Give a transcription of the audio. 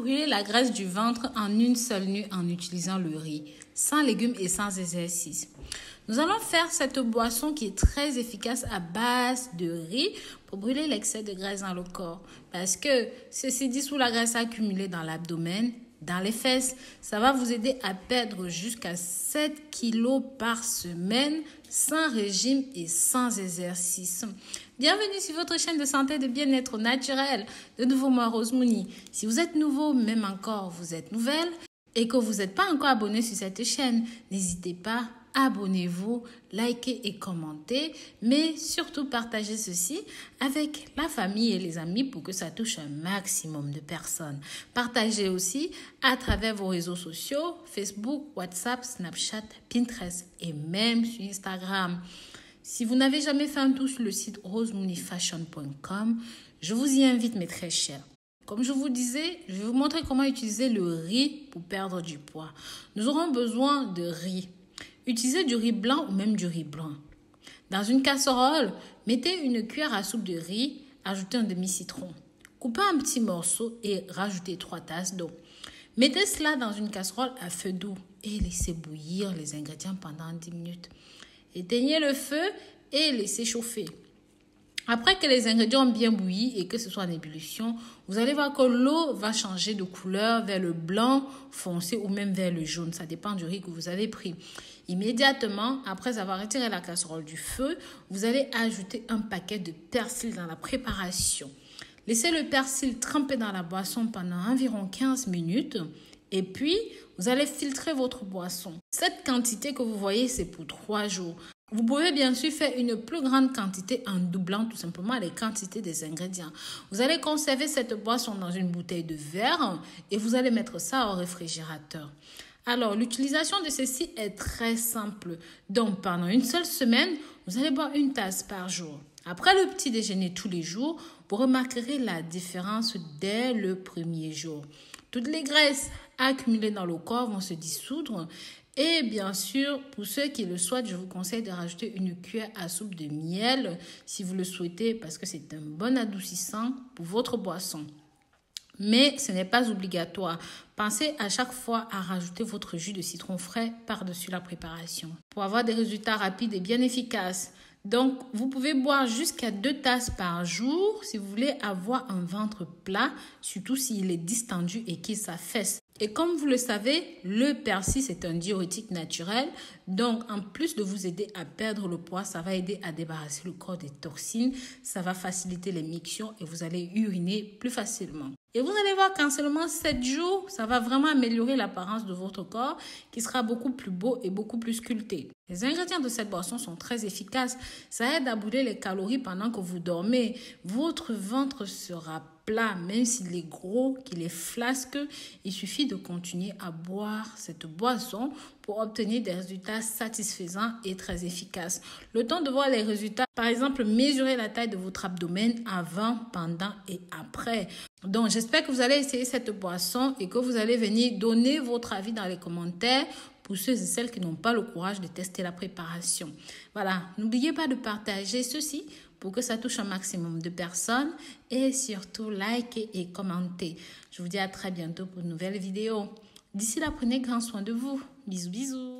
brûler la graisse du ventre en une seule nuit en utilisant le riz, sans légumes et sans exercice. Nous allons faire cette boisson qui est très efficace à base de riz pour brûler l'excès de graisse dans le corps. Parce que ceci dissout la graisse accumulée dans l'abdomen, dans les fesses. Ça va vous aider à perdre jusqu'à 7 kilos par semaine sans régime et sans exercice. Bienvenue sur votre chaîne de santé et de bien-être naturel. De nouveau, moi, Rose Mouni. Si vous êtes nouveau, même encore, vous êtes nouvelle et que vous n'êtes pas encore abonné sur cette chaîne, n'hésitez pas. Abonnez-vous, likez et commentez, mais surtout partagez ceci avec la famille et les amis pour que ça touche un maximum de personnes. Partagez aussi à travers vos réseaux sociaux, Facebook, WhatsApp, Snapchat, Pinterest et même sur Instagram. Si vous n'avez jamais fait un tour sur le site rosemoonifashion.com, je vous y invite mes très chers. Comme je vous disais, je vais vous montrer comment utiliser le riz pour perdre du poids. Nous aurons besoin de riz. Utilisez du riz blanc ou même du riz blanc. Dans une casserole, mettez une cuillère à soupe de riz, ajoutez un demi-citron. Coupez un petit morceau et rajoutez 3 tasses d'eau. Mettez cela dans une casserole à feu doux et laissez bouillir les ingrédients pendant 10 minutes. Éteignez le feu et laissez chauffer. Après que les ingrédients ont bien bouilli et que ce soit en ébullition, vous allez voir que l'eau va changer de couleur vers le blanc foncé ou même vers le jaune. Ça dépend du riz que vous avez pris. Immédiatement, après avoir retiré la casserole du feu, vous allez ajouter un paquet de persil dans la préparation. Laissez le persil tremper dans la boisson pendant environ 15 minutes et puis vous allez filtrer votre boisson. Cette quantité que vous voyez, c'est pour 3 jours. Vous pouvez bien sûr faire une plus grande quantité en doublant tout simplement les quantités des ingrédients. Vous allez conserver cette boisson dans une bouteille de verre et vous allez mettre ça au réfrigérateur. Alors, l'utilisation de ceci est très simple. Donc, pendant une seule semaine, vous allez boire 1 tasse par jour. Après le petit déjeuner tous les jours, vous remarquerez la différence dès le premier jour. Toutes les graisses accumulées dans le corps vont se dissoudre. Et bien sûr, pour ceux qui le souhaitent, je vous conseille de rajouter une cuillère à soupe de miel si vous le souhaitez parce que c'est un bon adoucissant pour votre boisson. Mais ce n'est pas obligatoire. Pensez à chaque fois à rajouter votre jus de citron frais par-dessus la préparation pour avoir des résultats rapides et bien efficaces. Donc, vous pouvez boire jusqu'à 2 tasses par jour si vous voulez avoir un ventre plat, surtout s'il est distendu et qu'il s'affaisse. Et comme vous le savez, le persil, c'est un diurétique naturel. Donc, en plus de vous aider à perdre le poids, ça va aider à débarrasser le corps des toxines. Ça va faciliter les mictions et vous allez uriner plus facilement. Et vous allez voir qu'en seulement 7 jours, ça va vraiment améliorer l'apparence de votre corps qui sera beaucoup plus beau et beaucoup plus sculpté. Les ingrédients de cette boisson sont très efficaces. Ça aide à brûler les calories pendant que vous dormez. Votre ventre sera plat, même s'il est gros, qu'il est flasque. Il suffit de continuer à boire cette boisson pour obtenir des résultats satisfaisants et très efficaces. Le temps de voir les résultats, par exemple, mesurez la taille de votre abdomen avant, pendant et après. Donc, j'espère que vous allez essayer cette boisson et que vous allez venir donner votre avis dans les commentaires pour ceux et celles qui n'ont pas le courage de tester la préparation. Voilà, n'oubliez pas de partager ceci pour que ça touche un maximum de personnes et surtout likez et commentez. Je vous dis à très bientôt pour une nouvelle vidéo. D'ici là, prenez grand soin de vous. Bisous, bisous.